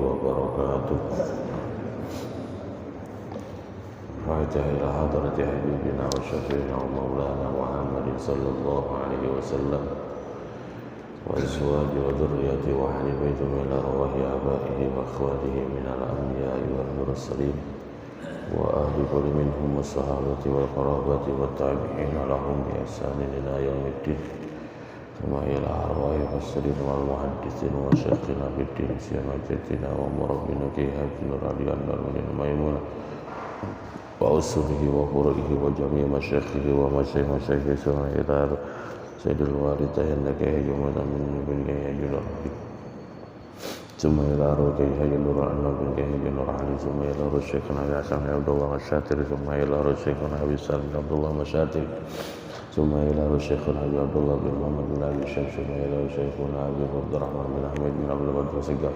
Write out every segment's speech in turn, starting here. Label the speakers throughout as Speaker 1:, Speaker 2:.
Speaker 1: وبركاته. حاجة إلى حضرة حبيبنا وشفيعنا ومولانا محمد صلى الله عليه وسلم وأزواجه وذريته وأهل بيته من أرواح آبائه وأخواته من الأنبياء والمرسلين وأهل كل منهم الصحابة والقرابة والتابعين لهم بإحسان إلى يوم الدين. ثم إلى أرواح السليم والمحدثين وشيخنا في الدين سيما جدنا ومربنا كي حاج نور علي النورين ميمونة وأصوله وفروعه وجميع مشايخه ومشايخ مشايخه سيد الوالدين لك يومنا من بن يجل ثم إلى روح يجل نور بن يجل نور علي ثم إلى روح شيخنا عاصم عبد الله مشاتر ثم إلى روح شيخنا أبي سالم عبد الله مشاتر ثم إلى روح شيخنا أبي عبد الله بن محمد بن أبي شمس ثم إلى روح شيخنا أبي عبد الرحمن بن أحمد بن عبد البدر السجار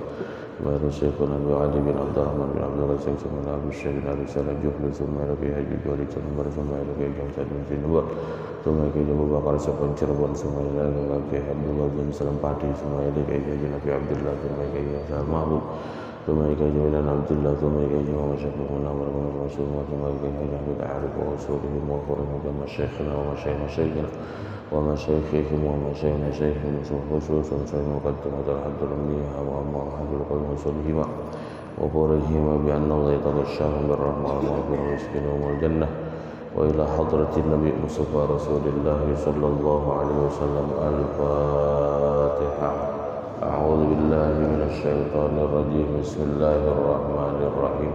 Speaker 1: ثم إلى روح شيخنا أبي علي بن عبد الرحمن بن عبد الرزاق ثم إلى أبي الشيخ بن أبي سالم جهل ثم إلى في حج جولي ثم إلى في جمشة بن سنبر ثم إلى Abu Bakar Sabun Cirebon ثم إلى في عبد الله بن سلام Pati ثم إلى في Nabi Abdullah ثم إلى Sa'al Mahbub ثم إلى جميلان عبد الله ثم إلى جميع مشايخ منور ورسول ثم إلى جميع عارف وأصولهم وفرهم ومشايخنا ومشايخ مشايخنا ومشايخهم ومشايخ مشايخهم خصوصا في مقدمة الحد الأمنية وأما أحد القوم وصولهما وفرهما بأن الله يتغشاهم بالرحمة والمغفرة ويسكنهم الجنة وإلى حضرة النبي مصطفى رسول الله صلى الله عليه وسلم. الفاتحة. أعوذ بالله من الشيطان الرجيم. بسم الله الرحمن الرحيم.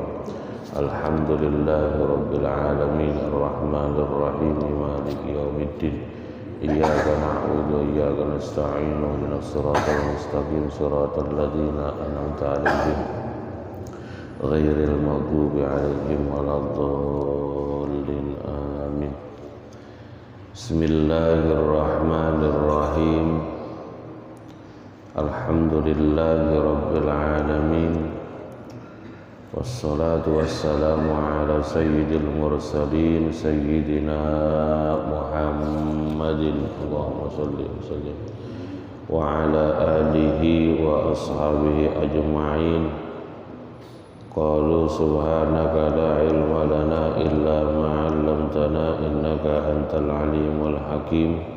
Speaker 1: الحمد لله رب العالمين الرحمن الرحيم مالك يوم الدين إياك نعبد وإياك نستعين اهدنا الصراط المستقيم صراط الذين أنعمت عليهم غير المغضوب عليهم ولا الضالين آمين. بسم الله الرحمن الرحيم. الحمد لله رب العالمين والصلاة والسلام على سيد المرسلين سيدنا محمد اللهم صل وسلم وعلى آله وأصحابه أجمعين. قالوا سبحانك لا علم لنا إلا ما علمتنا إنك أنت العليم الحكيم.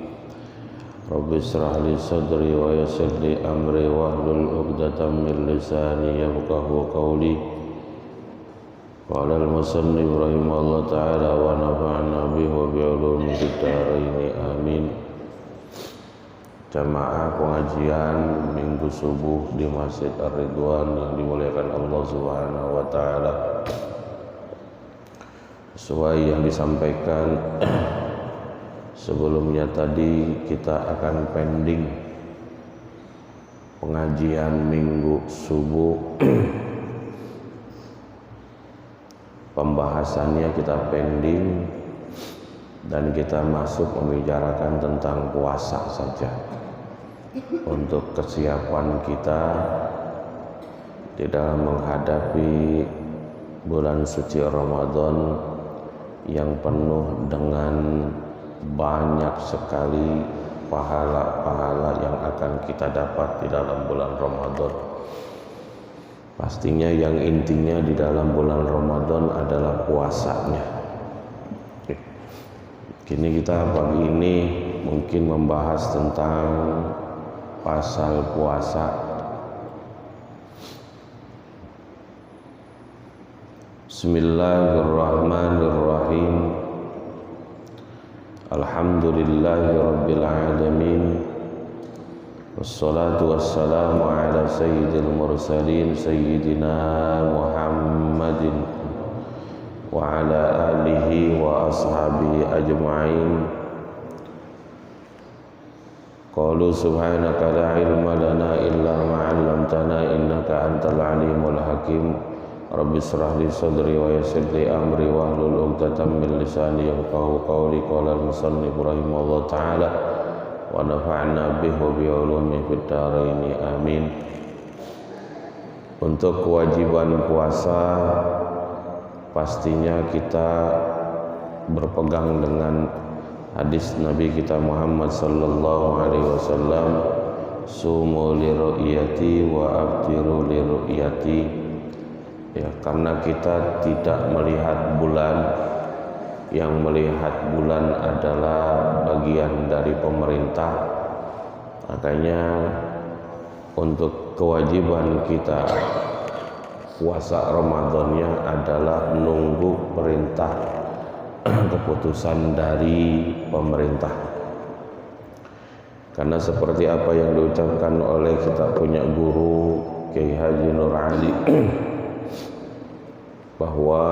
Speaker 1: رب اشرح لي صدري ويسر لي أمري واحلل عقدة من لساني يفقهوا قولي. قال المصنف رحمه الله تعالى ونفعنا به وبعلومه في الدارين آمين. Jamaah pengajian minggu subuh di Masjid Ar-Ridwan yang dimuliakan Allah Subhanahu wa taala. Sesuai yang disampaikan sebelumnya tadi, kita akan pending pengajian minggu subuh. Pembahasannya kita pending dan kita masuk membicarakan tentang puasa saja untuk kesiapan kita di dalam menghadapi bulan suci Ramadan yang penuh dengan banyak sekali pahala-pahala yang akan kita dapat di dalam bulan Ramadan. Pastinya yang intinya di dalam bulan Ramadan adalah puasanya. Kini kita pagi ini mungkin membahas tentang pasal puasa. Bismillahirrahmanirrahim. Alhamdulillahi rabbil alamin. Wassalatu wassalamu ala sayyidil mursalin sayyidina Muhammadin wa ala alihi wa ashabihi ajma'in. Qalu subhanaka la ilma lana illa ma 'allamtana innaka antal alimul hakim. Rabbi shrah li sadri wa yassir li amri wahlul 'uqdatam min lisani yafqahu qawli. Qala al-musannif rahimahullah ta'ala wa nafa'na bihi wa bi ulumihi fid dharain amin. Untuk kewajiban puasa pastinya kita berpegang dengan hadis Nabi kita Muhammad sallallahu alaihi wasallam sumu li ru'yati wa aftiru li ru'yati. Ya, karena kita tidak melihat bulan, yang melihat bulan adalah bagian dari pemerintah. Makanya untuk kewajiban kita puasa Ramadannya adalah menunggu perintah keputusan dari pemerintah. Karena seperti apa yang diucapkan oleh kita punya guru Kiai Haji Nur Ali bahwa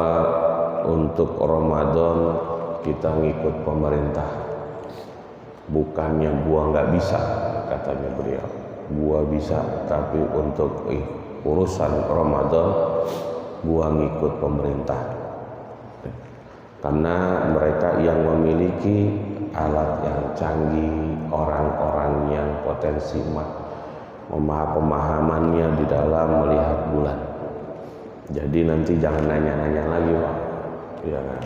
Speaker 1: untuk Ramadan kita ngikut pemerintah, bukannya gua nggak bisa, katanya beliau, gua bisa, tapi untuk urusan Ramadan gua ngikut pemerintah. Karena mereka yang memiliki alat yang canggih, orang-orang yang potensi pemahamannya di dalam melihat bulan. Jadi nanti jangan nanya-nanya lagi, Pak. Ya kan?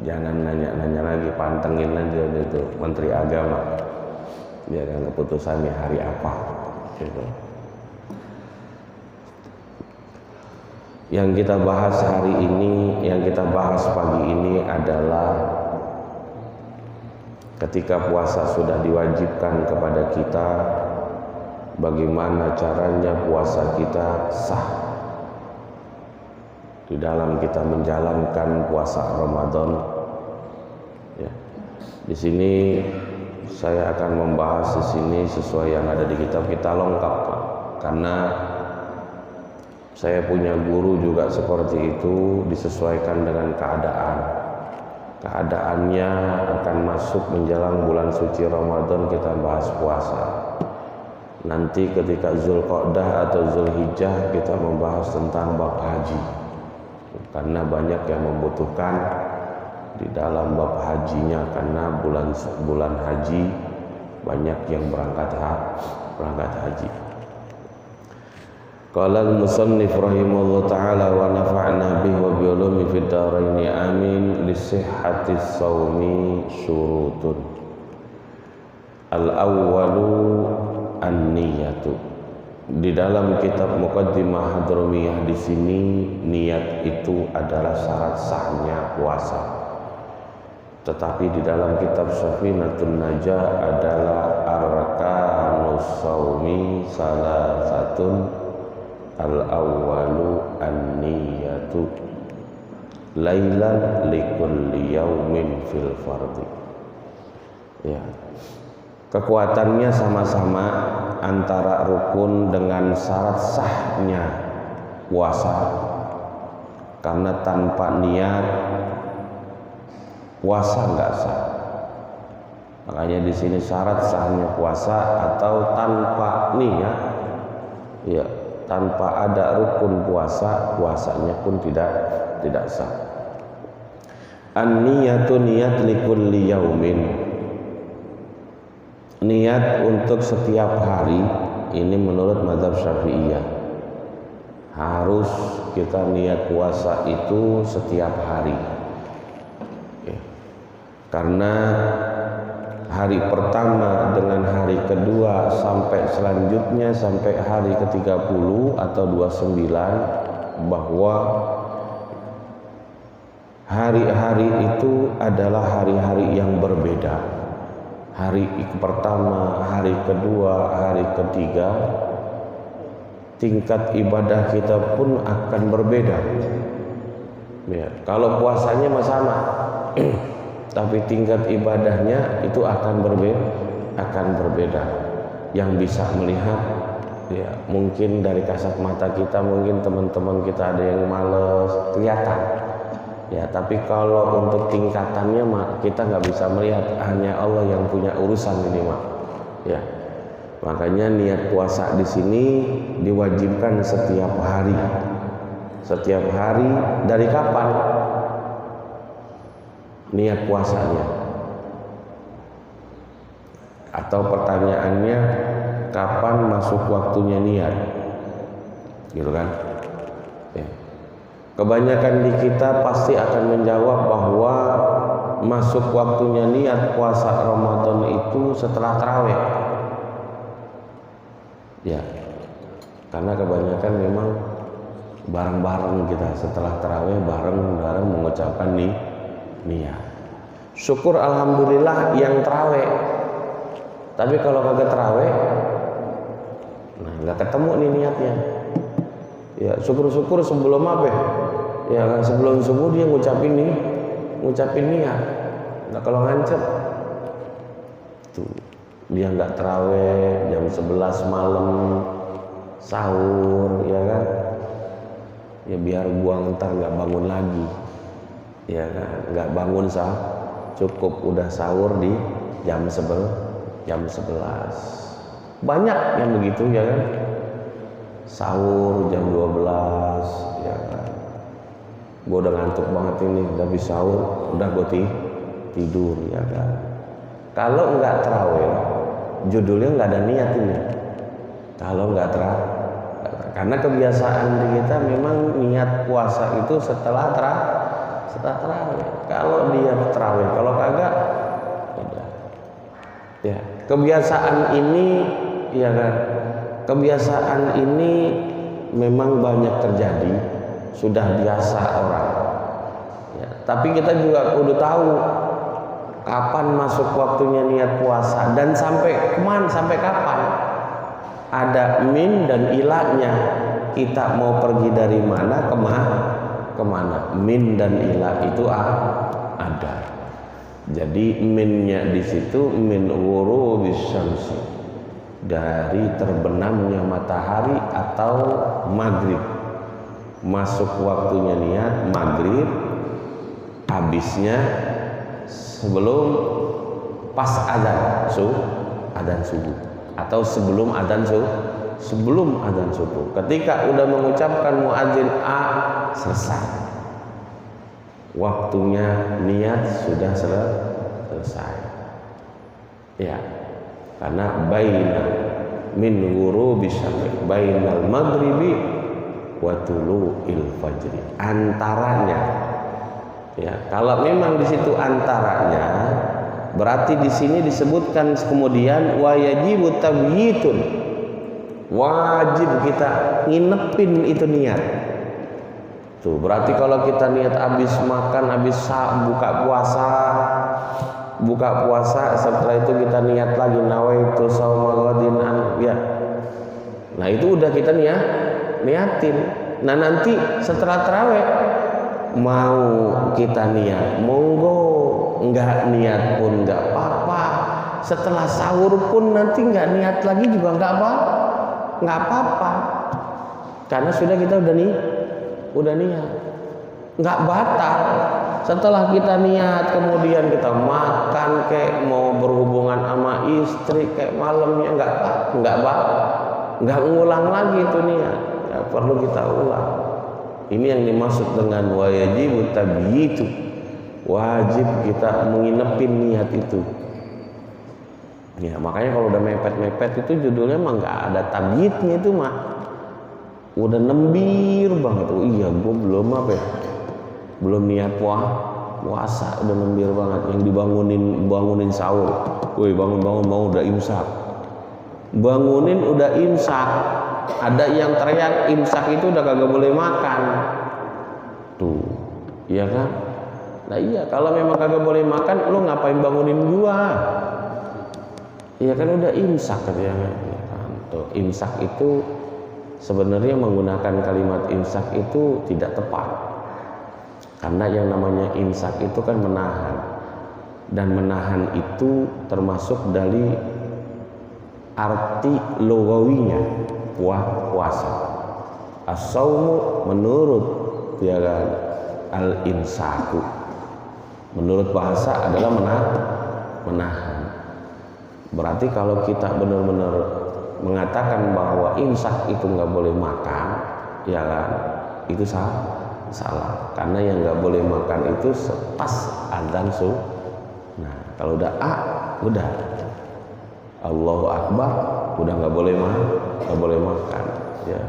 Speaker 1: Jangan nanya-nanya lagi, pantengin aja itu Menteri Agama. Ya kan, keputusannya hari apa gitu. Yang kita bahas hari ini, yang kita bahas pagi ini adalah ketika puasa sudah diwajibkan kepada kita, bagaimana caranya puasa kita sah di dalam kita menjalankan puasa Ramadan. Ya. Di sini saya akan membahas di sini sesuai yang ada di kitab kita lengkap, karena saya punya guru juga seperti itu, disesuaikan dengan keadaan. Keadaannya akan masuk menjelang bulan suci Ramadan, kita bahas puasa. Nanti ketika Zulqa'dah atau Zulhijjah kita membahas tentang bab haji. Karena banyak yang membutuhkan di dalam bab hajinya, karena bulan haji banyak yang berangkat haji. Qala al-musannif rahimahullah ta'ala wa nafa'na bihi wa bi ulumi fid dharain amin li sihhatis shaumi syurutun. Al-awwalu an-niyatu. Di dalam kitab Muqaddimah Hadramiyah di sini, niat itu adalah syarat sahnya puasa. Tetapi di dalam kitab Safinatun Najah adalah arkanus shaumi salasatun. Al-awwalu an-niyatu lailan likulli yaumin fil fardhi. Ya. Kekuatannya sama-sama antara rukun dengan syarat sahnya puasa. Karena tanpa niat puasa enggak sah. Makanya di sini syarat sahnya puasa atau tanpa niat, ya, tanpa ada rukun puasa, puasanya pun tidak sah. An-niyatu niat likulli yaumin. Niat untuk setiap hari, ini menurut mazhab Syafi'iyah. Harus kita niat puasa itu setiap hari. Ya. Karena hari pertama dengan hari kedua sampai selanjutnya sampai hari ke-30 atau 29, bahwa hari-hari itu adalah hari-hari yang berbeda. Hari pertama, hari kedua, hari ketiga, tingkat ibadah kita pun akan berbeda. Ya, kalau puasanya sama, tapi tingkat ibadahnya itu akan berbeda. Yang bisa melihat, ya, mungkin dari kasat mata kita, mungkin teman-teman kita ada yang males, kelihatan. Ya, tapi kalau untuk tingkatannya mah kita nggak bisa melihat, hanya Allah yang punya urusan ini mah. Ya, makanya niat puasa di sini diwajibkan setiap hari. Setiap hari dari kapan? Niat puasanya. Atau pertanyaannya, kapan masuk waktunya niat? Gitu kan? Ya. Kebanyakan di kita pasti akan menjawab bahwa masuk waktunya niat puasa Ramadan itu setelah tarawih. Ya, karena kebanyakan memang bareng-bareng kita setelah tarawih bareng-bareng mengucapkan niat. Syukur alhamdulillah yang tarawih. Tapi kalau kagak tarawih, nah nggak ketemu nih niatnya. Ya syukur-syukur sebelum apa? Ya kan sebelum subuh dia ngucapin niat. Nah kalau ngancep tuh dia nggak tarawih jam 11 malam sahur, ya kan? Ya biar buang ntar nggak bangun lagi, ya kan? Nggak bangun cukup udah sahur di jam 11. Banyak yang begitu, ya kan? Sahur jam 12, ya kan? Gue udah ngantuk banget ini, udah habis sahur, udah gue tidur, ya kan? Kalau nggak tarawih, judulnya nggak ada niat ini. Kalau nggak tarawih, karena kebiasaan di kita memang niat puasa itu setelah tarawih. Kalau dia tarawih, kalau kagak, udah. Ya, kebiasaan ini, ya kan? Kebiasaan ini memang banyak terjadi, sudah biasa orang. Ya, tapi kita juga udah tahu kapan masuk waktunya niat puasa dan sampai kapan. Ada min dan ilahnya. Kita mau pergi dari mana kemana? Min dan ilah itu ada. Jadi minnya di situ min ghurubis syamsi, dari terbenamnya matahari atau maghrib. Masuk waktunya niat maghrib, habisnya sebelum pas adzan subuh atau sebelum adzan subuh. Ketika udah mengucapkan muadzin selesai, waktunya niat sudah selesai. Ya, karena baina min ghurubis syamsi bainal maghribi wa tulu'il fajri, antaranya. Ya, kalau memang di situ antaranya, berarti di sini disebutkan kemudian wa yajibu tabyitun, wajib kita nginepin itu niat. Tuh, berarti kalau kita niat habis makan, habis buka puasa, setelah itu kita niat lagi nawaitu shauma ghadin ya. Nah, itu udah kita niatin. Nah, nanti setelah tarawih mau kita niat monggo, enggak niat pun enggak apa-apa. Setelah sahur pun nanti enggak niat lagi juga enggak apa-apa. Karena sudah kita udah niat. Enggak batal. Setelah kita niat kemudian kita makan kayak mau berhubungan sama istri kayak malamnya enggak ngulang lagi itu niat. Ya, perlu kita ulang. Ini yang dimaksud dengan wajib tabyitu, wajib kita menginepin niat itu. Ya, makanya kalau udah mepet-mepet itu judulnya mah nggak ada tabyitnya, itu mah udah nembir banget. Oh iya, gue belum niat puasa, udah nembir banget. Yang bangunin sahur, woi bangun mau udah imsak, bangunin udah imsak. Ada yang teriak imsak itu udah kagak boleh makan. Tuh, iya kan? Nah iya, kalau memang kagak boleh makan, lu ngapain bangunin gua? Iya kan udah imsak katanya. Ya kan? Tuh, imsak itu sebenarnya menggunakan kalimat imsak itu tidak tepat. Karena yang namanya imsak itu kan menahan. Dan menahan itu termasuk dari arti lugawinya puasa. As-saumu menurut ya kan al-imsaku, menurut bahasa adalah menahan. Berarti kalau kita benar-benar mengatakan bahwa imsak itu nggak boleh makan, ya kan, itu salah. Karena yang nggak boleh makan itu pas adzan subuh. Nah, kalau udah udah Allahu Akbar, udah nggak boleh makan, ya.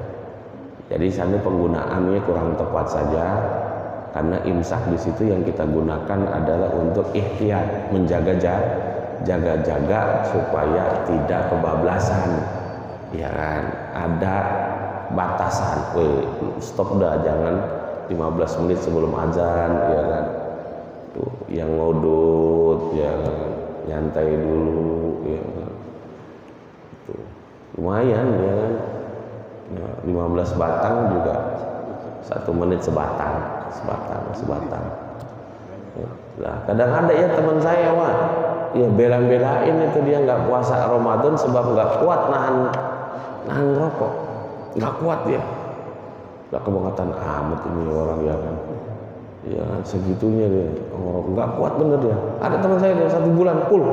Speaker 1: Jadi sana penggunaannya kurang tepat saja, karena imsak di situ yang kita gunakan adalah untuk ihtiyat, menjaga jaga supaya tidak kebablasan. ya kan, ada batasan, stop dah, jangan 15 menit sebelum azan, ya kan, tuh yang ngodot, ya kan, nyantai dulu, ya kan, tuh lumayan, ya kan, nah, 15 batang juga 1 menit sebatang. Nah, kadang ada ya teman saya, wah, ya bela-belain itu dia nggak puasa Ramadan sebab nggak kuat nahan rokok, nggak kuat dia, nggak kebangetan amat ini orang, ya kan, ya kan, segitunya dia ngerokok, nggak kuat bener dia. Ada teman saya dia 1 bulan full,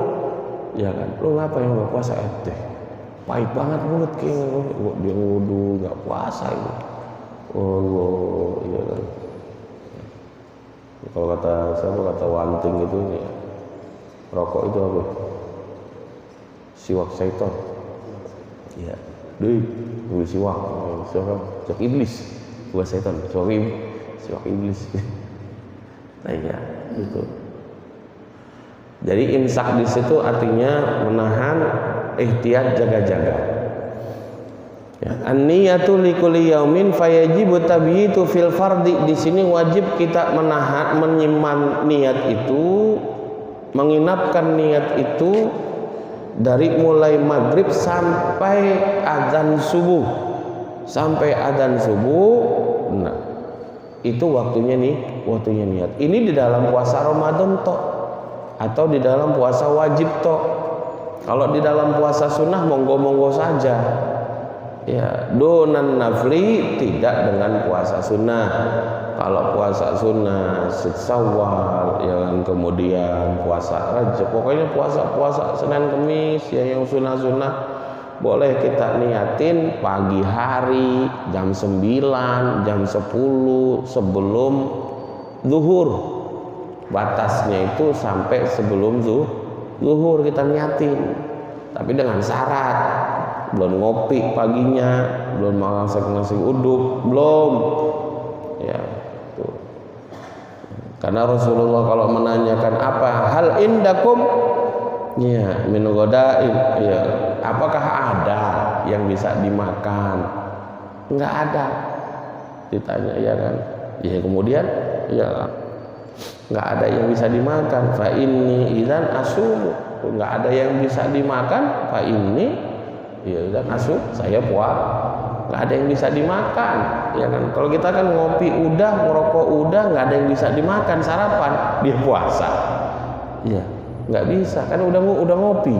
Speaker 1: ya kan, lu ngapain nggak puasa? Pahit banget mulut kayaknya, dia ngudu nggak puasa itu. Oh, iya kan. Kalau kata Wanting itu ya, rokok itu apa? Siwak syaitan. Iya. Siwak iblis. Bukan syaitan, siwak iblis. Nah ya, gitu. Jadi imsak di situ artinya menahan, ihtiyat, jaga-jaga. Ya, an-niyatu likulli yaumin fayajibu tabyitu fil fardi. Di sini wajib kita menyimpan niat itu, menginapkan niat itu dari mulai maghrib sampai adzan subuh. Nah, itu waktunya niat. Ini di dalam puasa Ramadan toh, atau di dalam puasa wajib toh. Kalau di dalam puasa sunnah monggo-monggo saja. Ya, donan nafli, tidak dengan puasa sunnah. Kalau puasa sunnah Syawal, ya kan, kemudian puasa Rajab, pokoknya puasa Senin Kemis, ya yang sunnah boleh kita niatin pagi hari jam 9, jam 10 sebelum zuhur. Batasnya itu sampai sebelum zuhur kita niatin. Tapi dengan syarat, belum ngopi paginya, belum makan nasi uduk, belum, ya tuh. Karena Rasulullah kalau menanyakan apa hal indakum, ya min ghadain, ya apakah ada yang bisa dimakan? Enggak ada, ditanya, ya kan, ya kemudian ya enggak ada yang bisa dimakan. Fa inni idzan asum, enggak ada yang bisa dimakan. Fa inni, ya dan saya nggak ada yang bisa dimakan, ya kan. Kalau kita kan ngopi udah, merokok udah, nggak ada yang bisa dimakan, sarapan dia puasa, ya nggak bisa kan, udah ngopi,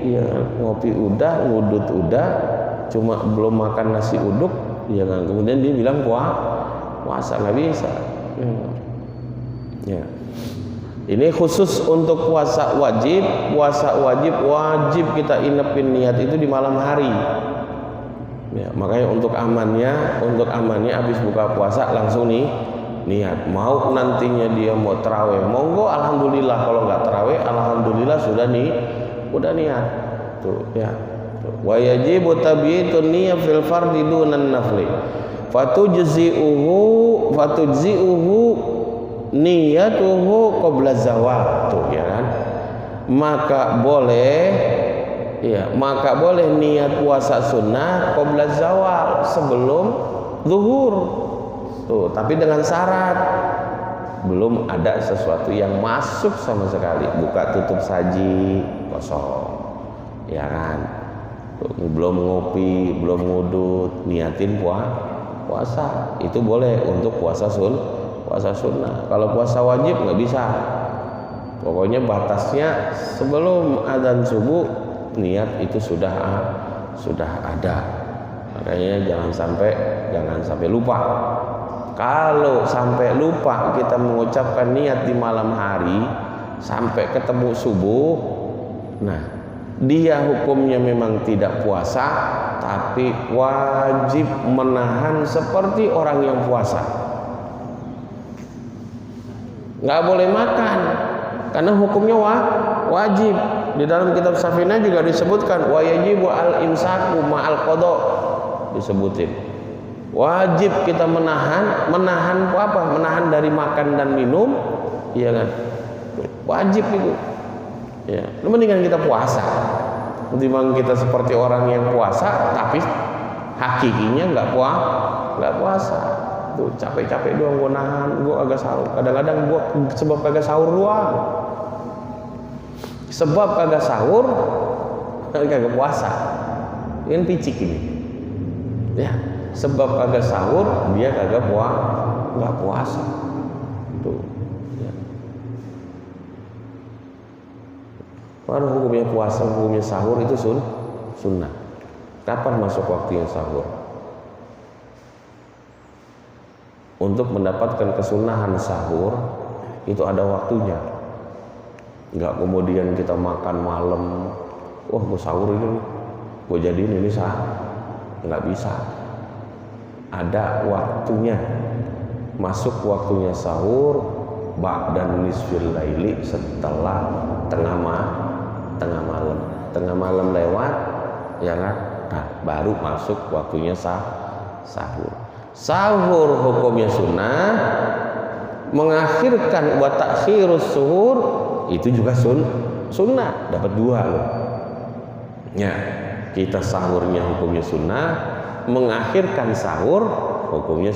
Speaker 1: ya ngopi udah, ngudut udah, cuma belum makan nasi uduk, ya kan, kemudian dia bilang puasa, nggak bisa, ya. Ini khusus untuk puasa wajib. Puasa wajib kita inepin niat itu di malam hari. Ya, makanya untuk amannya habis buka puasa langsung niat. Mau nantinya dia mau tarawih, monggo, alhamdulillah. Kalau nggak tarawih, alhamdulillah sudah niat. Tuh, ya. Wa yajibu tabyitun niyyah fil fardi dunan nafli. Fatujzi'uhu niyatuhu qabla zawal, tuh, ya kan. Maka boleh niat puasa sunnah qabla zawal, sebelum zuhur, tuh, tapi dengan syarat belum ada sesuatu yang masuk sama sekali, buka tutup saji kosong, ya kan, tuh, belum ngopi, belum ngudut, niatin puasa, itu boleh untuk puasa sunnah. Kalau puasa wajib nggak bisa. Pokoknya batasnya sebelum adzan subuh niat itu sudah ada. Makanya jangan sampai lupa. Kalau sampai lupa kita mengucapkan niat di malam hari sampai ketemu subuh, nah dia hukumnya memang tidak puasa, tapi wajib menahan seperti orang yang puasa. Nggak boleh makan karena hukumnya wajib. Di dalam kitab Safinah juga disebutkan wa yajibu al imsaku ma'al qada, disebutin wajib kita menahan apa? Menahan dari makan dan minum, iya kan, wajib itu, ya. Mendingan kita puasa, Ketimbang kita seperti orang yang puasa tapi hakikinya nggak puasa. Tuh capek-capek doang gue nahan, gue agak sahur. Kadang-kadang gue sebab kagak sahur doang. Sebab kagak sahur, kagak puasa. Ini picik ini. Ya, sebab kagak sahur, dia kagak nggak puasa. Tuh. Ya. Baru hukumnya puasa, hukumnya sahur itu sunnah. Kapan masuk waktunya sahur? Untuk mendapatkan kesunahan sahur itu ada waktunya. Enggak kemudian kita makan malam, wah gue sahur ini, gue jadiin ini sahur. Enggak bisa. Ada waktunya. Masuk waktunya sahur ba'dan nisfil laili, setelah tengah malam. Tengah malam lewat, ya kan? Nah, baru masuk waktunya sahur. Sahur hukumnya sunnah, mengakhirkan wa ta'khirus suhur itu juga sunnah, dapat dua loh. Ya, kita sahurnya hukumnya sunnah, mengakhirkan sahur hukumnya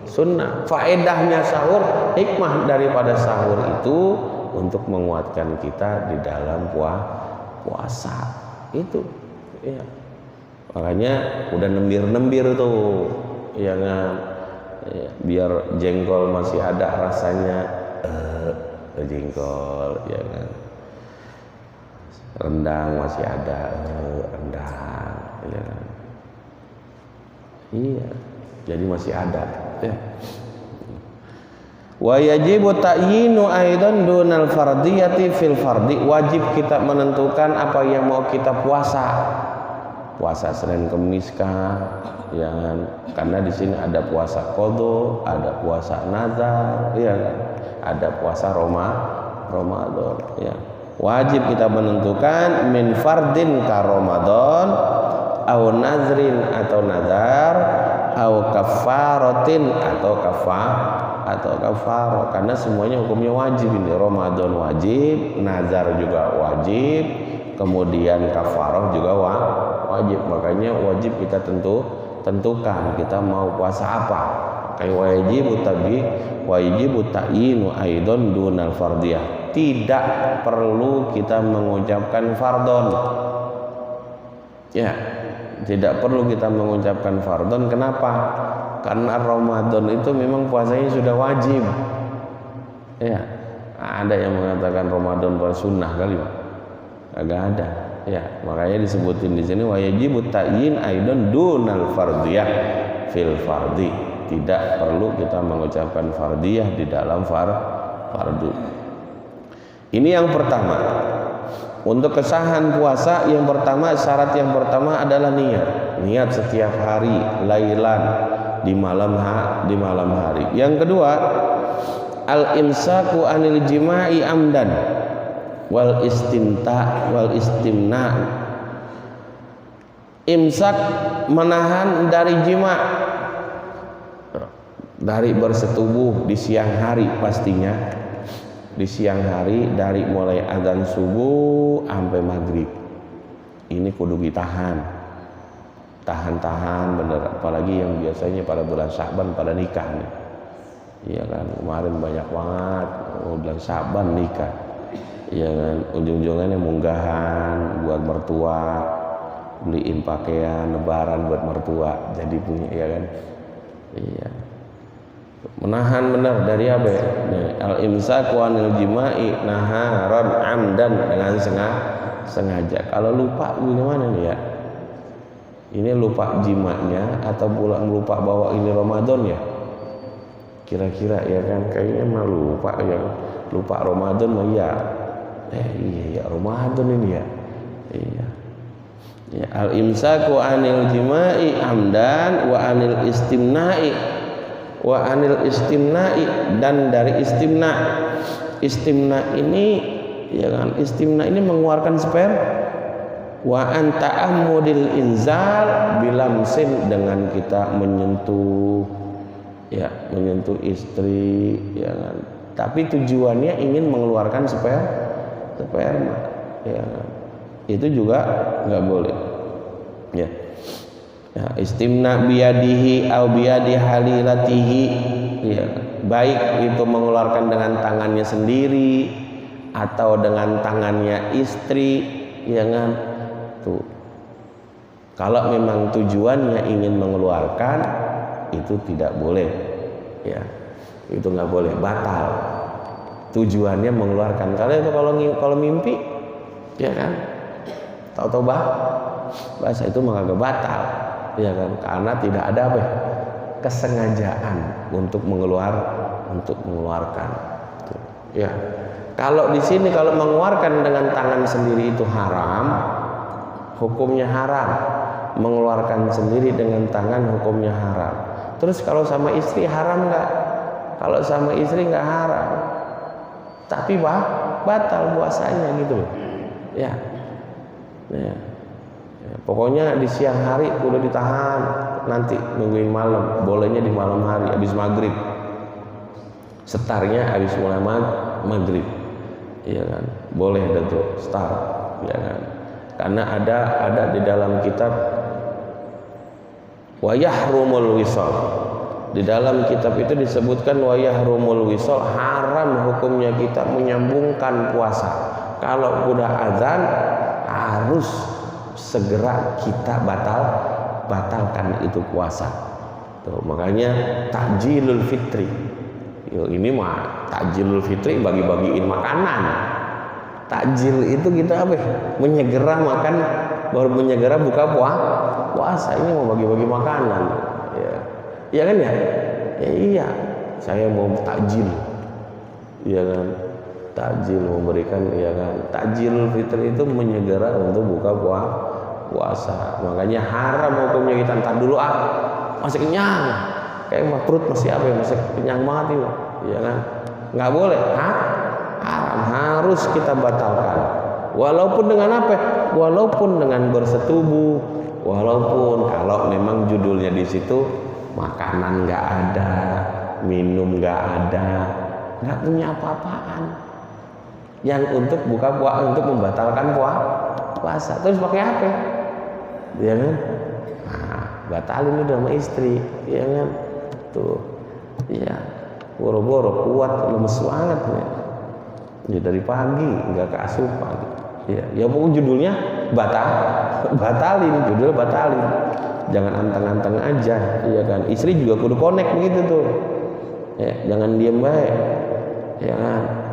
Speaker 1: sunnah. Faedahnya sahur, hikmah daripada sahur itu untuk menguatkan kita di dalam puasa. Itu ya. Makanya udah nembir tuh. Ya kan, ya, biar jengkol masih ada rasanya, jengkol, ya kan, rendang masih ada, rendang, ya kan, iya, jadi masih ada, ya. Wa yajibu ta'yinu aidan dunal fardiyati fil fardi, wajib kita menentukan apa yang mau kita puasa Senin Kemis kah, ya kan? Karena di sini ada puasa qadha, ada puasa nazar, ya kan? Ada puasa Ramadan, ya. Wajib kita menentukan min fardin ka Ramadan, au nazrin atau nazar, au kafaratin atau kafarah, karena semuanya hukumnya wajib ini. Ramadan wajib, nazar juga wajib, kemudian kafarah juga wajib. Makanya wajib kita tentukan kita mau puasa apa. Kayak wajibu ta'yinu aidon dunal fardiyah. Tidak perlu kita mengucapkan fardon. Ya, tidak perlu kita mengucapkan fardon. Kenapa? Karena Ramadan itu memang puasanya sudah wajib. Ya, ada yang mengatakan Ramadan puasa sunnah kali, agak ada. Ya, makanya disebutin di sini wajibu ta'yin aidan dunal fardiyah fil fardi. Tidak perlu kita mengucapkan fardiyah di dalam fardu. Ini yang pertama. Untuk kesahan puasa yang pertama, syarat yang pertama adalah niat. Niat setiap hari, lailan, di malam hari. Yang kedua, al-imsaku anil jima'i amdan wal istimna. Imsak, menahan dari jima, dari bersetubuh di siang hari, pastinya di siang hari dari mulai azan subuh sampai maghrib. Ini kudu ditahan, tahan bener. Apalagi yang biasanya pada bulan Sya'ban pada nikah nih, iya kan, kemarin banyak banget bulan Sya'ban nikah. Ya kan, ujung-ujungannya munggahan buat mertua, beliin pakaian lebaran buat mertua, jadi punya, ya kan. Iya, menahan benar dari apa ya? Al-imsaku anil jima'i naharan amdan, dengan sengaja. Kalau lupa gimana nih ya? Ini lupa jimanya atau pulang lupa bahwa ini Ramadan ya? Kira-kira ya kan, kayaknya mah lupa ya. Lupa Ramadan mah ya. Iya Ramadan ini ya. Iya. Ya, al-imsaku anil jima'i amdan wa anil istimna'i dan dari istimna. Istimna ini, ya kan, istimna ini mengeluarkan sperma. Wa anta amudil inzal bilamsin, dengan kita menyentuh, ya, menyentuh istri, ya kan, tapi tujuannya ingin mengeluarkan sperma, ya kan.
Speaker 2: itu juga nggak boleh. Ya. Ya, istimna biyadihi au biyadi halilatihi, ya, baik itu mengeluarkan dengan tangannya sendiri atau dengan tangannya istri, ya kan? Tuh. Kalau memang tujuannya ingin mengeluarkan, itu tidak boleh, ya, itu nggak boleh, batal. Tujuannya mengeluarkan. Kalau mimpi, ya kan? Tahu-tahu bahasa itu maka batal. Ya kan, karena tidak ada apa kesengajaan untuk mengeluarkan. Ya, kalau di sini kalau mengeluarkan dengan tangan sendiri itu haram, hukumnya haram. Mengeluarkan sendiri dengan tangan hukumnya haram. Terus kalau sama istri haram nggak? Kalau sama istri nggak haram, tapi batal puasanya gitu loh. Ya, ya. Pokoknya di siang hari udah ditahan, nanti nungguin malam, bolehnya di malam hari habis maghrib, setarnya habis mulai maghrib, ya kan, boleh ada tuh setar, ya kan, karena ada di dalam kitab wa yahrumul wisal, di dalam kitab itu disebutkan wa yahrumul wisal, haram hukumnya kita menyambungkan puasa. Kalau udah azan harus segera kita batalkan itu puasa. Tuh, makanya takjilul fitri. Ini mah takjilul fitri bagi-bagiin makanan. Takjil itu kita apa? Menyegera makan, baru menyegera buka puasa. Ini mau bagi-bagi makanan. Ya. Iya kan ya? Ya iya. Saya mau takjil. Iya kan? Takjil memberikan, ya kan? Takjilul fitri itu menyegera untuk buka puasa. Makanya haram hukumnya kita entar dulu masih kenyang, kayak perut masih apa ya, masih kenyang banget itu, ya kan, nggak boleh, haram, harus kita batalkan. Walaupun dengan apa? Walaupun dengan bersetubuh, walaupun kalau memang judulnya di situ makanan nggak ada, minum nggak ada, nggak punya apa-apaan, yang untuk buka puasa, untuk membatalkan puasa, terus pakai apa? Ya kan? Nah, batalin itu sama istri, ya kan? Tuh, ya, boro-boro kuat, lemes banget ya. Ya dari pagi nggak keasupan. Ya pokoknya judulnya batalin, judulnya batalin. Jangan anteng-anteng aja, ya kan? Istri juga kudu connect begitu tuh. Ya, jangan diem baik, ya kan?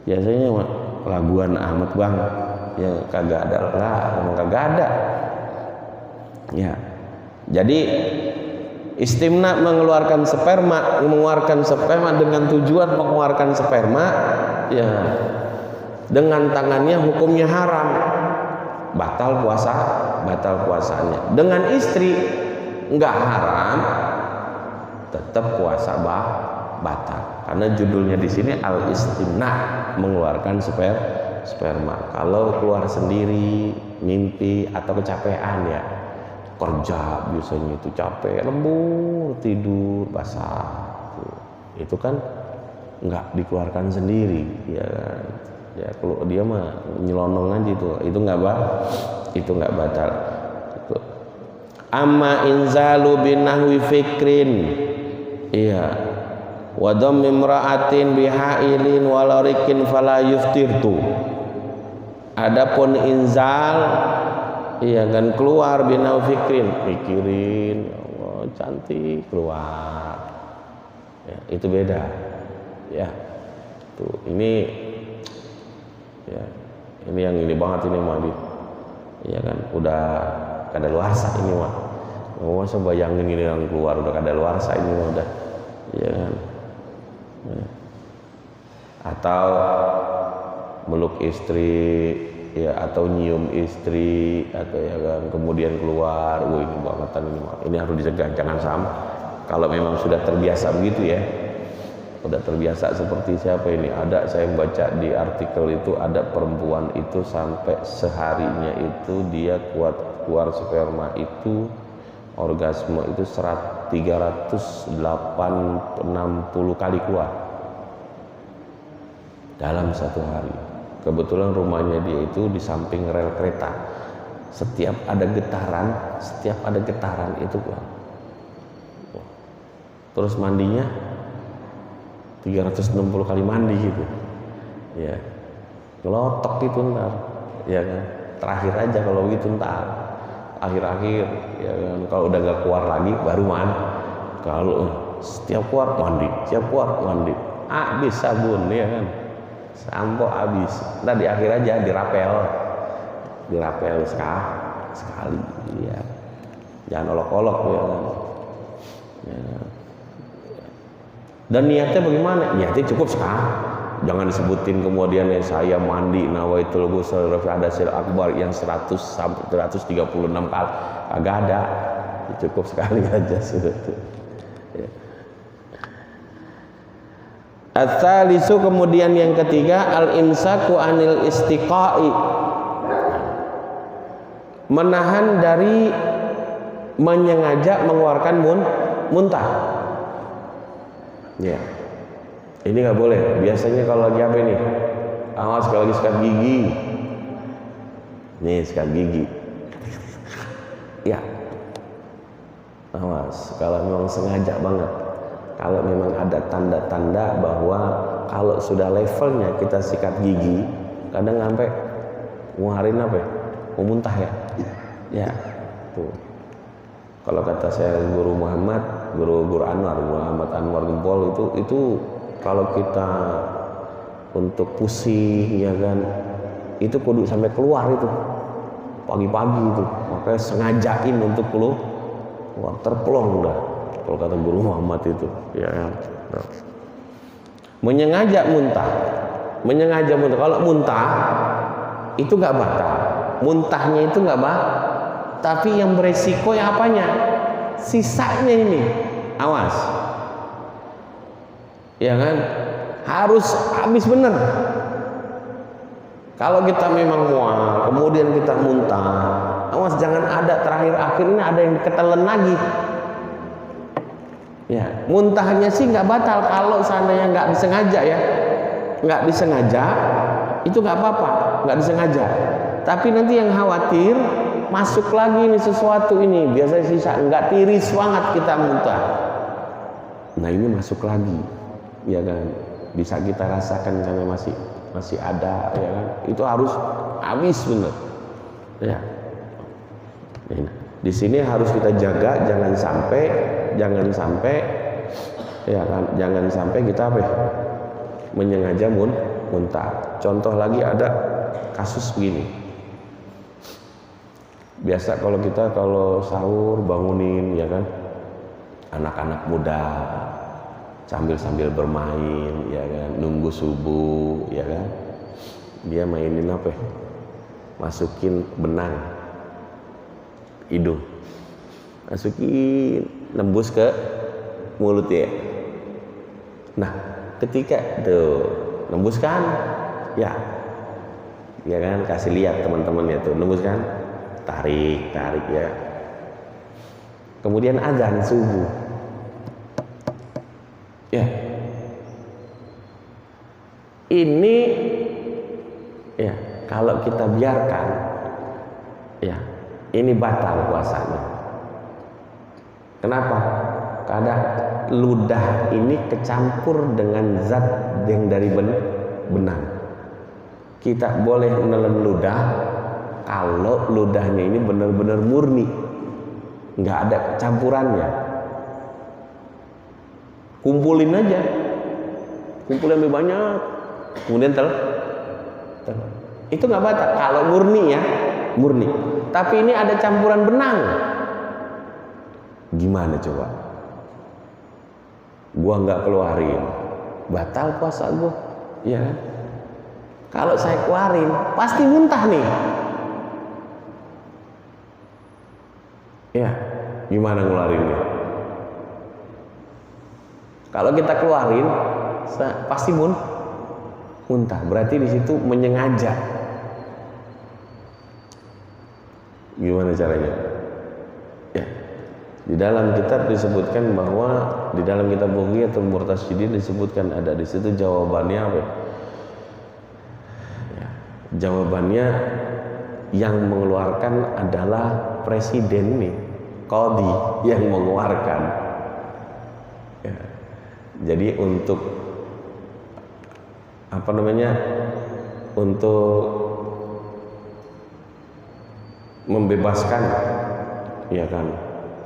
Speaker 2: Biasanya laguan amat bang, ya kagak ada lah, emang kagak ada. Ya, jadi istimna mengeluarkan sperma dengan tujuan mengeluarkan sperma, ya dengan tangannya hukumnya haram, batal puasanya. Dengan istri nggak haram, tetap puasa batal. Karena judulnya di sini al istimna, mengeluarkan sperma. Kalau keluar sendiri, mimpi atau kecapean ya, kerja biasanya itu capek, lembur, tidur, basah, itu kan nggak dikeluarkan sendiri, ya kan? Ya kalau dia mah nyelonong aja itu nggak batal. Amma inzalu binahwi fikrin, iya, wa dhammi imra'atin bihailin walarikin fala yuftirtu. Adapun inzal, iya kan, keluar binau fikrin, mikirin, ya Allah cantik, keluar, ya, itu beda, ya. Tuh ini, ya, ini yang ini banget ini mah, ya kan, udah kadaluarsa ini mah. Oh, masa bayangin ini yang keluar udah kadaluarsa ini mah udah, ya kan. Ya. Atau meluk istri, ya, atau nyium istri, atau ya kan, kemudian keluar, ini bangetan ini harus dicegah, jangan sampai. Kalau memang sudah terbiasa begitu ya, udah terbiasa seperti siapa ini, ada saya baca di artikel itu, ada perempuan itu sampai seharinya itu dia keluar sperma itu, orgasme itu 360 kali keluar dalam satu hari. Kebetulan rumahnya dia itu di samping rel kereta. Setiap ada getaran itu, terus mandinya 360 kali mandi gitu. Ya, ngelotok itu ntar, ya kan. Terakhir aja kalau gitu ntar. Akhir-akhir, ya kan. Kalau udah gak keluar lagi baru mandi. Kalau setiap keluar mandi, habis sabun, ya kan. Sampo habis. Ntar di akhir aja dirapel sekali, ya. Jangan olok-olok, ya kan. Ya. Dan niatnya bagaimana? Niatnya cukup sekali. Jangan disebutin kemudian saya mandi nawaitul ghusl rafi hadasil akbar yang 100 sampai 136 kali. Agak ada. Cukup sekali aja sudah itu. Ya. Ats-tsalisu, kemudian yang ketiga, al-imsaku anil istiqai, menahan dari menyengaja mengeluarkan muntah. Ya, ini nggak boleh. Biasanya kalau lagi apa ini? Awas kalau lagi sikat gigi. Nih sikat gigi. Ya, awas kalau memang sengaja banget. Kalau memang ada tanda-tanda bahwa kalau sudah levelnya kita sikat gigi, kadang sampai ngeluarin apa ya? Mau muntah ya? Ya, tuh. Kalau kata saya guru Muhammad Anwar Gempol itu kalau kita untuk pusing, ya kan, itu kudu sampai keluar itu pagi-pagi itu, makanya sengajain untuk keluar terplong dah. Kalau kata guru Muhammad itu, ya kan. Menyengaja muntah. Kalau muntah itu nggak batal, muntahnya itu nggak batal, tapi yang beresiko ya apanya? Sisanya ini, awas, ya kan, harus habis bener. Kalau kita memang mual, kemudian kita muntah, awas jangan ada terakhir akhirnya ada yang ketelan lagi. Ya, muntahnya sih nggak batal kalau seandainya nggak disengaja, ya, nggak disengaja itu nggak apa-apa, nggak disengaja. Tapi nanti yang khawatir masuk lagi ini sesuatu ini, biasanya sisa nggak tiris banget kita muntah. Nah ini masuk lagi, ya kan, bisa kita rasakan karena masih ada, ya kan, itu harus habis bener. Ya, di sini harus kita jaga, jangan sampai, ya kan, jangan sampai kita apa ya, menyengaja muntah. Contoh lagi ada kasus begini. Biasa kalau sahur bangunin, ya kan, anak-anak muda sambil bermain, ya kan, nunggu subuh, ya kan, dia mainin apa ya? Masukin benang hidung, masukin nembus ke mulut ya. Nah ketika tuh nembus kan, ya kan, kasih lihat teman-teman ya tuh, nembus kan, tarik ya. Kemudian azan subuh, ya, ini ya kalau kita biarkan, ya ini batal puasanya. Kenapa? Karena ludah ini kecampur dengan zat yang dari benang. Kita boleh nelen ludah kalau ludahnya ini benar-benar murni, nggak ada campurannya. Kumpulin aja, kumpulin lebih banyak, kemudian itu nggak batal kalau murni, ya, murni. Tapi ini ada campuran benang, gimana coba? Gua nggak keluarin, batal puasa gua, ya kan? Kalau saya keluarin pasti muntah nih. Ya, gimana ngeluarinnya? Kalau kita keluarin pasti muntah. Berarti di situ menyengaja. Gimana caranya? Ya, di dalam kitab disebutkan bahwa di dalam kitab Bughiyatul Murtasyidin disebutkan, ada di situ jawabannya apa? Ya, Jawabannya yang mengeluarkan adalah presiden nih, qadhi yang mengeluarkan. Ya. Jadi untuk untuk membebaskan, ya kan,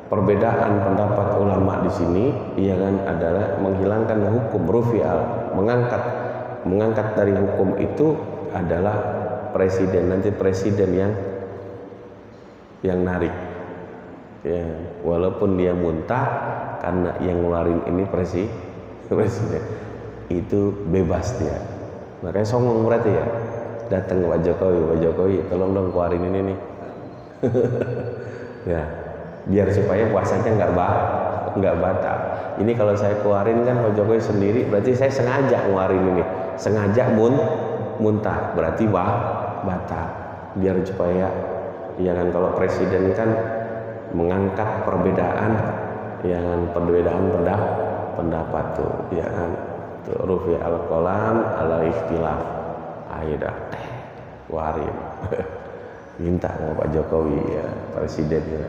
Speaker 2: perbedaan pendapat ulama di sini, ya kan, adalah menghilangkan hukum rufi'al, mengangkat dari hukum itu adalah presiden, nanti presiden yang narik, ya, walaupun dia muntah karena yang ngeluarin ini presiden itu bebas dia. Makanya songong berarti ya, datang ke Pak Jokowi, tolong dong keluarin ini nih. Ya, biar supaya puasanya nggak batal. Ini kalau saya keluarin kan Pak Jokowi sendiri, berarti saya sengaja ngeluarin ini, sengaja muntah, berarti batal. Biar supaya, ya kan, kalau presiden kan mengangkat perbedaan, ya kan, perbedaan pendapat tuh, ya kan, tuh rufi al-qalam ala ikhtilaf, ayo dah keluarin. Minta sama Pak Jokowi, ya, presiden, ya.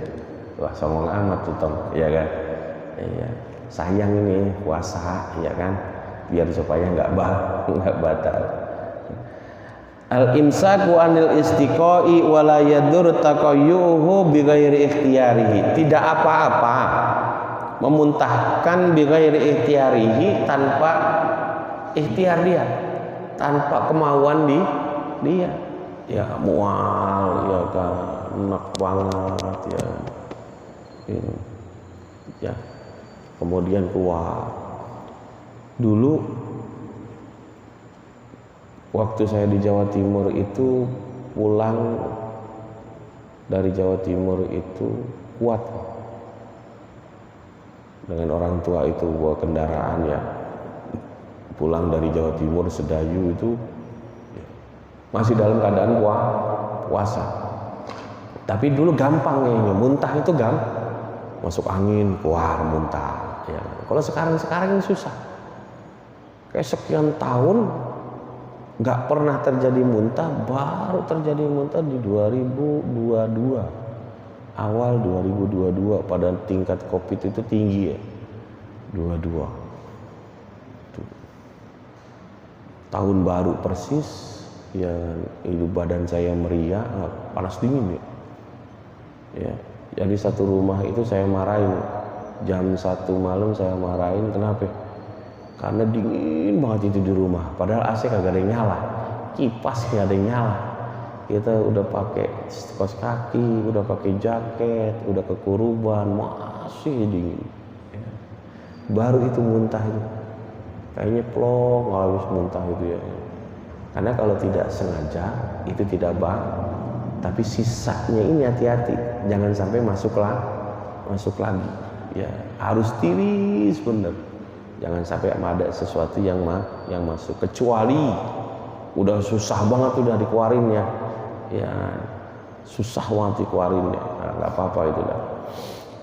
Speaker 2: Wah, songong amat tuh Tom, ya kan, iya, sayang ini puasa, ya kan, biar supaya nggak batal. Al-imsaku anil istiqai wala yadur taqayyuhu bighairi ikhtiyarihi. Tidak apa-apa memuntahkan bighairi ikhtiyarihi, tanpa ikhtiar dia, tanpa kemauan dia. Ya mual, ya kan, enak banget, ya. Ini, ya. Kemudian keluar. Dulu waktu saya di Jawa Timur itu, pulang dari Jawa Timur itu kuat. Dengan orang tua itu bawa kendaraan, ya. Pulang dari Jawa Timur Sedayu itu masih dalam keadaan puasa. Tapi dulu gampang ya, muntah itu masuk angin, keluar muntah, ya. Kalau sekarang ini susah. Kayak sekian tahun nggak pernah terjadi muntah, baru terjadi muntah di 2022, awal 2022, pada tingkat COVID itu tinggi, ya, 22. Tahun baru persis, ya, hidup badan saya meriah, panas dingin, ya. Jadi satu rumah itu saya marahin, jam 1 malam saya marahin, kenapa? Karena dingin banget itu di rumah, padahal AC kagak ada yang nyala, kipas nggak ada yang nyala. Kita udah pakai kaos kaki, udah pakai jaket, udah kekuruban, masih dingin, ya. Baru itu muntah itu, kayaknya plong habis muntah itu, ya. Karena kalau tidak sengaja itu tidak tapi sisanya ini hati-hati, jangan sampai masuk lagi, ya. Harus tiris bener, jangan sampai ada sesuatu yang masuk, kecuali udah susah banget udah dikeluarinnya, ya, susah banget dikeluarinnya, nggak apa-apa itu dah.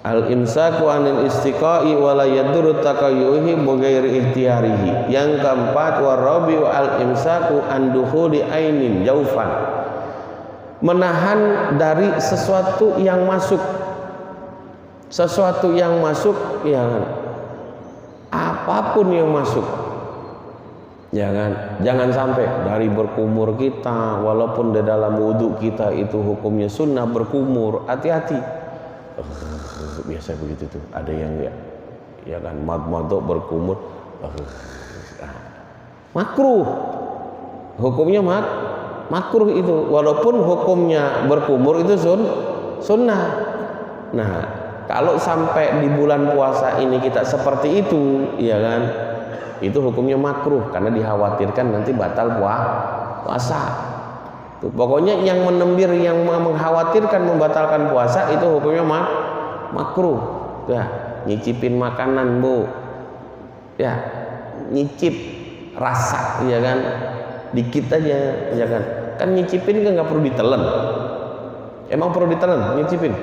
Speaker 2: Al-imsaku anil istiqai wala yadur taqayyuhi bighairi ikhtiyarihi. Yang keempat, warabi'u al-imsaku an dukhuli ainin jaufan. Menahan dari sesuatu yang masuk. Sesuatu yang masuk, ya kan? Apapun yang masuk. Ya kan? Jangan sampai dari berkumur kita, walaupun di dalam wudhu kita itu hukumnya sunnah berkumur, hati-hati. Biasa begitu tuh, ada yang ya kan, mad-madok berkumur, makruh, hukumnya makruh itu, walaupun hukumnya berkumur itu sunnah. Nah, kalau sampai di bulan puasa ini kita seperti itu, ya kan, itu hukumnya makruh, karena dikhawatirkan nanti batal puasa. Tuh, pokoknya yang menembir, yang mengkhawatirkan membatalkan puasa itu hukumnya makruh. Ya, nyicipin makanan, Bu. Ya, nyicip rasa, ya kan, dikit aja, ya kan. Kan nyicipin kan nggak perlu ditelan. Emang perlu ditelan nyicipin?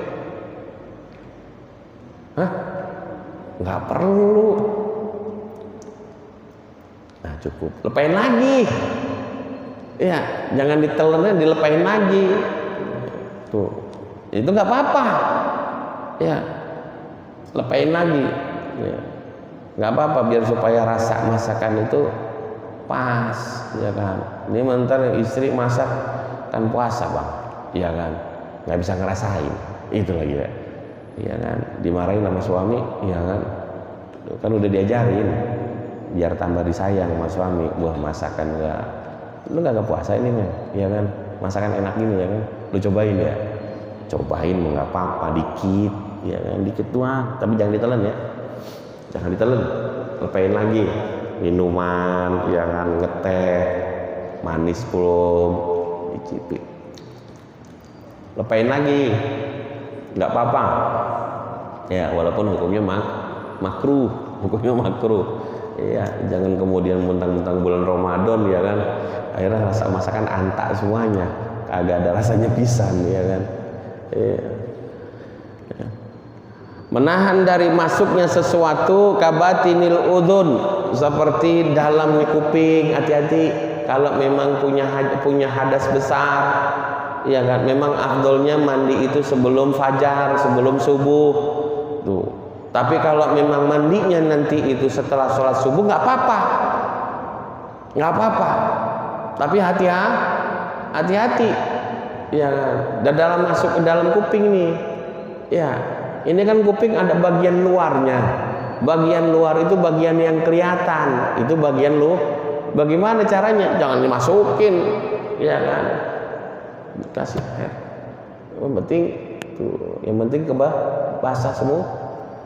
Speaker 2: Hah? Nggak perlu. Nah, cukup. Lepain lagi. Ya, jangan ditelennya, dilepain lagi. Tuh, itu nggak apa-apa. Ya, lepain lagi. Ya, nggak apa-apa biar supaya rasa masakan itu pas, ya kan. Ini mentar istri masak kan puasa bang, ya kan, nggak bisa ngerasain. Itu lagi ya, ya kan. Dimarahin sama suami, ya kan udah diajarin biar tambah disayang sama suami. Wah masakan lu nggak puasa ini men, ya kan, masakan enak gini ya kan, lu cobain ya, cobain nggak apa-apa dikit, ya kan, dikit doang, tapi jangan ditelan ya, jangan ditelan, lepain lagi, minuman, ya kan, ngeteh, manis belum, dicipi, lepain lagi, nggak apa-apa, ya walaupun hukumnya makruh, hukumnya makruh. Iya, jangan kemudian mentang-mentang bulan Ramadan ya kan, akhirnya rasa masakan antak semuanya, kagak ada rasanya pisan ya kan. Iya. Menahan dari masuknya sesuatu kabatinil udhun, seperti dalam kuping, hati-hati kalau memang punya hadas besar, ya kan, memang afdolnya mandi itu sebelum fajar, sebelum subuh tuh. Tapi kalau memang mandinya nanti itu setelah sholat subuh nggak apa-apa, nggak apa-apa. Tapi hati-hati, ya. Dan dalam masuk ke dalam kuping nih, ya. Ini kan kuping ada bagian luarnya. Bagian luar itu bagian yang kelihatan, itu bagian lu. Bagaimana caranya? Jangan dimasukin, ya kan. Kasih air. Yang penting tuh, yang penting basah semua.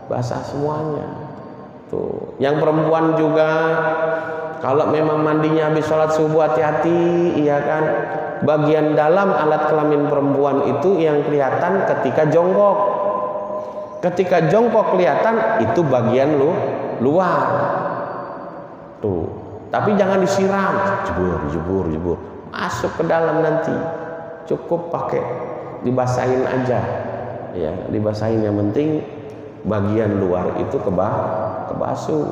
Speaker 2: Basah semuanya tuh. Yang perempuan juga kalau memang mandinya habis sholat subuh hati-hati, iya kan, bagian dalam alat kelamin perempuan itu yang kelihatan ketika jongkok. Ketika jongkok kelihatan itu bagian luar tuh, tapi jangan disiram, jebur masuk ke dalam, nanti cukup pakai dibasahin aja ya, dibasahin. Yang penting bagian luar itu kebasuh,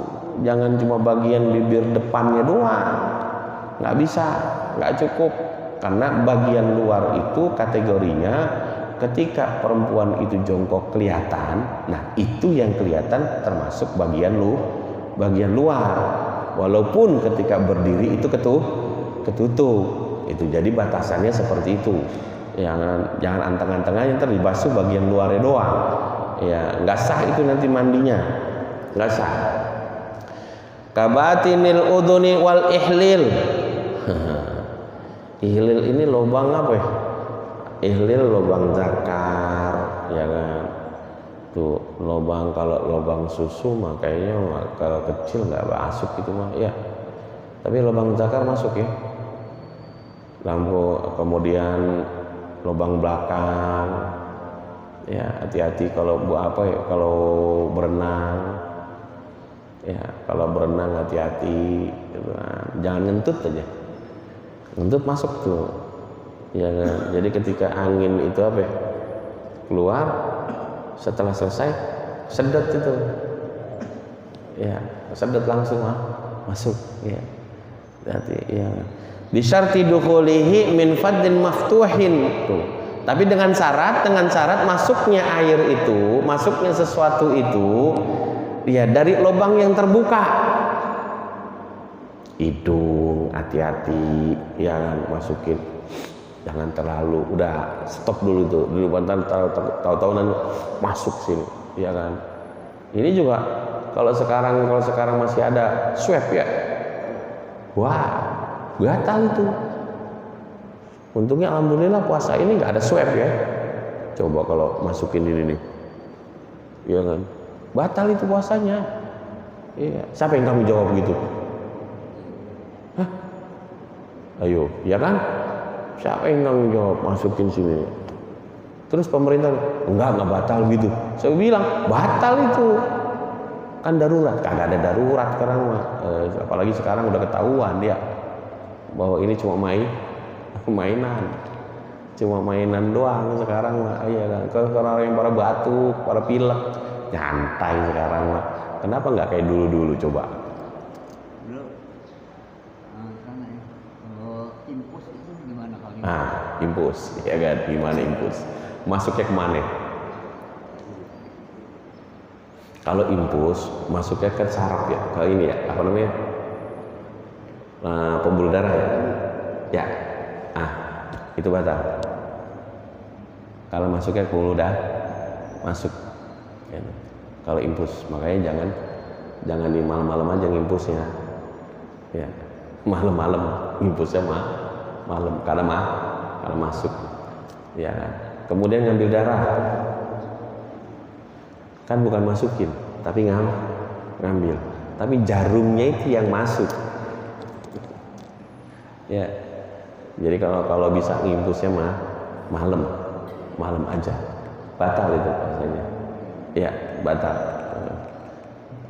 Speaker 2: jangan cuma bagian bibir depannya doang, nggak bisa, nggak cukup, karena bagian luar itu kategorinya ketika perempuan itu jongkok kelihatan, nah itu yang kelihatan termasuk bagian luar, walaupun ketika berdiri itu ketutup, itu jadi batasannya seperti itu. Jangan anteng-anteng aja dibasuh bagian luarnya doang. Ya, nggak sah itu nanti mandinya, nggak sah. Kabatinil udhuni wal ihlil. Ihlil ini lubang apa ya? Ihlil lubang zakar, ya kan. Tuh lubang, kalau lubang susu mah kayaknya kalau kecil nggak masuk gitu mah, ya. Tapi lubang zakar masuk ya. Lampu, kemudian lubang belakang. Ya hati-hati kalau kalau berenang, ya kalau berenang hati-hati, gitu kan. Jangan ngentut aja, ngentut masuk tuh, ya kan. Jadi ketika angin itu keluar, setelah selesai sedot itu, ya sedot langsung masuk, ya. Berarti ya bisyarti dukhulihi min faddin maftuhin tuh. Tapi dengan syarat masuknya air itu, masuknya sesuatu itu, ya dari lubang yang terbuka. Hidung, hati-hati, ya masukin, jangan terlalu, udah stop dulu tuh, dulu bentar tahu-tahu nanti masuk sini, ya kan. Ini juga kalau sekarang masih ada swab ya, wah, gatal itu. Untungnya alhamdulillah puasa ini nggak ada swab ya. Coba kalau masukin ini nih, ya kan, batal itu puasanya. Iya. Siapa yang kamu jawab begitu? Hah? Ayo, ya kan? Siapa yang kamu jawab masukin sini? Terus pemerintah enggak batal gitu. Saya bilang batal itu, kan darurat. Kagak ada darurat sekarang mah. Apalagi sekarang udah ketahuan dia bahwa ini cuma mainan doang sekarang mah. Iya kan, kalau orang yang para batuk, para pilek nyantai sekarang mah. Kenapa nggak kayak dulu coba?
Speaker 3: Dulu kalau infus itu
Speaker 2: Impus, ya kan? Gimana impus? Masuknya kemana? Kalau impus masuknya ke saraf ya, kalau ini ya, apa namanya? Pembuluh darah ya. Ya, itu batal. Kalau masuknya ke pembuluh darah, masuk. Ya. Kalau impus, makanya jangan di malam-malam aja ngimpusnya. Ya, malam-malam impusnya malam karena masuk. Ya kan. Kemudian ngambil darah, kan bukan masukin, tapi ngambil. Tapi jarumnya itu yang masuk. Ya, jadi kalau bisa ngimpusnya malam aja, batal itu rasanya. Ya, batal.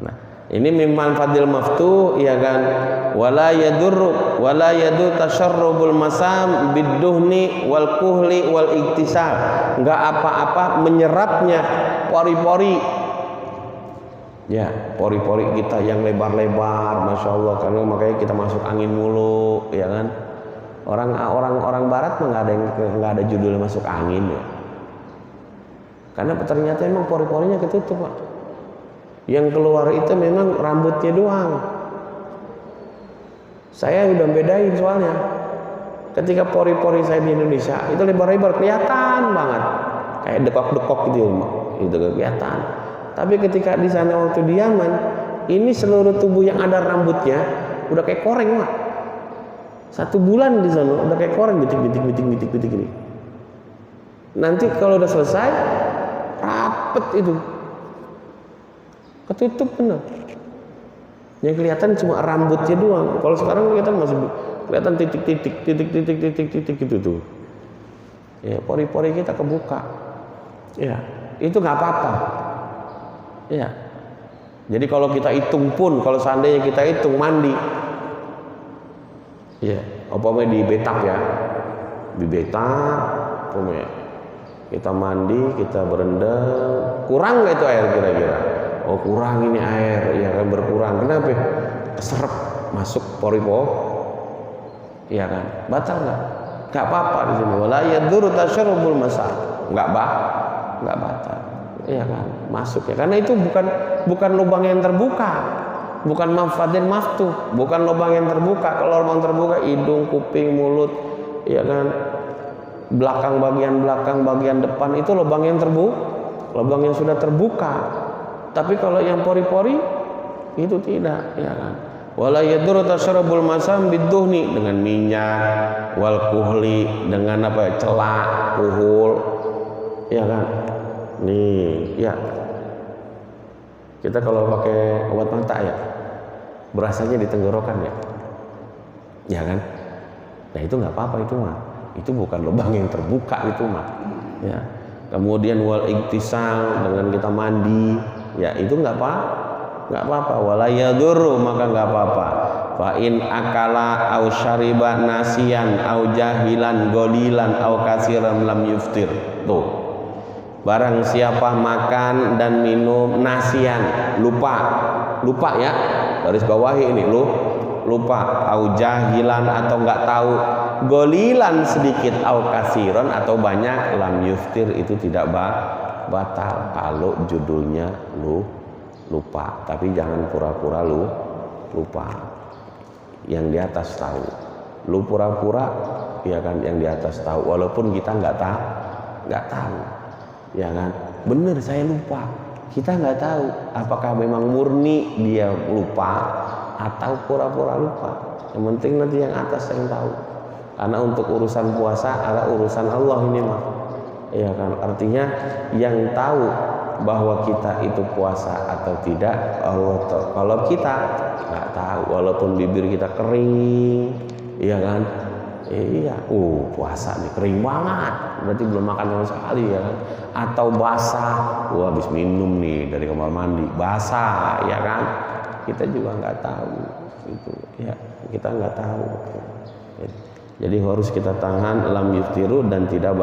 Speaker 2: Nah, ini mimman fadil maftu, ya kan? Wala yadur tasyarrubul masam biduhni wal kuhli wal iktisal. Enggak apa-apa menyerapnya pori-pori. Ya, pori-pori kita yang lebar-lebar, masya Allah, karena makanya kita masuk angin mulu, ya kan? Orang barat mah nggak ada judulnya masuk angin ya. Karena ternyata emang pori-porinya ketutup, Pak. Yang keluar itu memang rambutnya doang. Saya udah bedain soalnya. Ketika pori-pori saya di Indonesia itu lebar-lebar, kelihatan banget, kayak dekok-dekok gitu, itu kelihatan. Tapi ketika di sana waktu di Yaman, ini seluruh tubuh yang ada rambutnya udah kayak koreng, Pak. 1 bulan di sana udah kayak koreng, bitik ini. Nanti kalau udah selesai, rapet itu, ketutup benar. Yang kelihatan cuma rambutnya doang. Kalau sekarang kelihatan masih kelihatan titik gitu tuh. Ya, pori-pori kita kebuka. Ya, itu nggak apa-apa. Ya. Jadi kalau kita hitung pun, kalau seandainya kita hitung mandi, ya, umpamanya di betap ya, di betap, umpamanya kita mandi, kita berendam, kurang nggak itu air kira-kira? Oh kurang ini air, ya kan berkurang. Kenapa? Keserap masuk pori-pori, ya kan? Batal nggak? Nggak apa-apa di sini. Wala yadurru tasyarrubul masa, nggak batal. Iya kan, masuk ya, karena itu bukan lubang yang terbuka, bukan manfaatin maftuh, bukan lubang yang terbuka. Kalau lubang terbuka, hidung, kuping, mulut, ya kan, bagian belakang, bagian depan itu lubang yang lubang yang sudah terbuka. Tapi kalau yang pori-pori itu tidak, ya kan. Wala yadurru tasyarrubul masam biduhni, dengan minyak, wal kuhli, dengan apa? Celak, kuhul, ya kan. Nih, ya. Kita kalau pakai obat mata ya, berasanya di tenggorokan ya. Ya kan? Nah, itu nggak apa-apa itu mah. Itu bukan lubang yang terbuka itu mah. Ya. Kemudian wal iktisal, dengan kita mandi, ya itu nggak apa-apa. Wala yadurru, maka nggak apa-apa. Fa in akala au syariba nasiyan au jahilan golilan au kasiran lam yuftir. Tuh. Barang siapa makan dan minum nasian, lupa ya, garis bawahi ini, lupa, au jahilan atau nggak tahu, golilan sedikit, au kasiron atau banyak, lam yuftir, itu tidak batal kalau judulnya lupa. Tapi jangan pura-pura lupa. Yang di atas tahu, lu pura-pura, ya kan, yang di atas tahu, walaupun kita nggak tahu. Ya kan, bener saya lupa. Kita nggak tahu apakah memang murni dia lupa atau pura-pura lupa. Yang penting nanti yang atas yang tahu. Karena untuk urusan puasa adalah urusan Allah ini mah. Ya kan, artinya yang tahu bahwa kita itu puasa atau tidak Allah. Kalau kita nggak tahu, walaupun bibir kita kering, ya kan. Iya, puasa nih kering banget, berarti belum makan sama sekali ya kan? Atau basah, habis minum nih dari kamar mandi, basah, ya kan? Kita juga nggak tahu itu, ya kita nggak tahu. Jadi harus kita tahan lam yuftiru dan tidak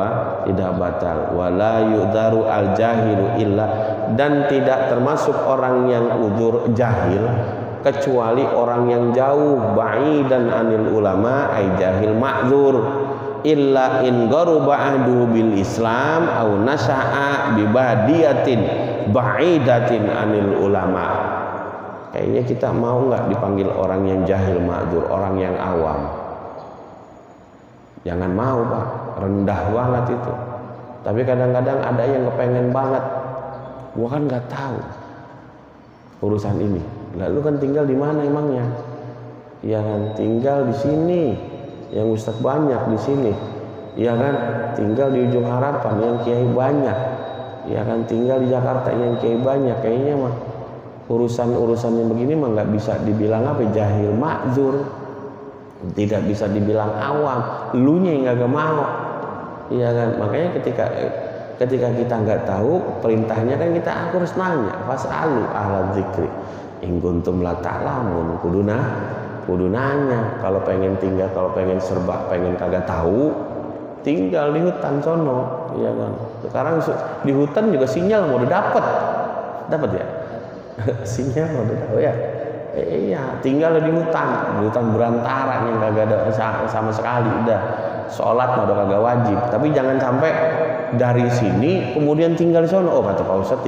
Speaker 2: batal. Wala yudaru al jahilu illa, dan tidak termasuk orang yang udzur jahil kecuali orang yang jauh, ba'idan anil ulama, ay jahil ma'dzur, illa in gharuba ahdu bil Islam au nasha'a bi badiyatin ba'idatin anil ulama. Kayaknya kita mau nggak dipanggil orang yang jahil ma'dzur, orang yang awam? Jangan mau Pak, rendah banget itu. Tapi kadang-kadang ada yang kepengen banget, gua kan nggak tahu urusan ini. Lalu kan tinggal di mana emangnya? Ya kan tinggal di sini, yang ustadz banyak di sini. Ya kan tinggal di Ujung Harapan yang kiai banyak. Ya kan tinggal di Jakarta yang kiai banyak. Kayaknya mah urusan yang begini mah nggak bisa dibilang apa, jahil ma'dzur, tidak bisa dibilang awam, lunya yang nggak mau. Iya kan, makanya ketika kita nggak tahu perintahnya kan kita harus nanya, fasalu ahla dzikri in kuntum la ta'lamun, kudu nanya. Kalau pengen tinggal, kalau pengen serba, pengen kagak tahu, tinggal di hutan sono. Iya kan, sekarang di hutan juga sinyal mau udah dapat ya. Sinyal mau udah tahu ya. Iya, tinggal di hutan berantara yang kagak ada sama sekali. Udah sholat mah udah kagak wajib. Tapi jangan sampai dari sini kemudian tinggal di sono. Oh kata Pak Ustadz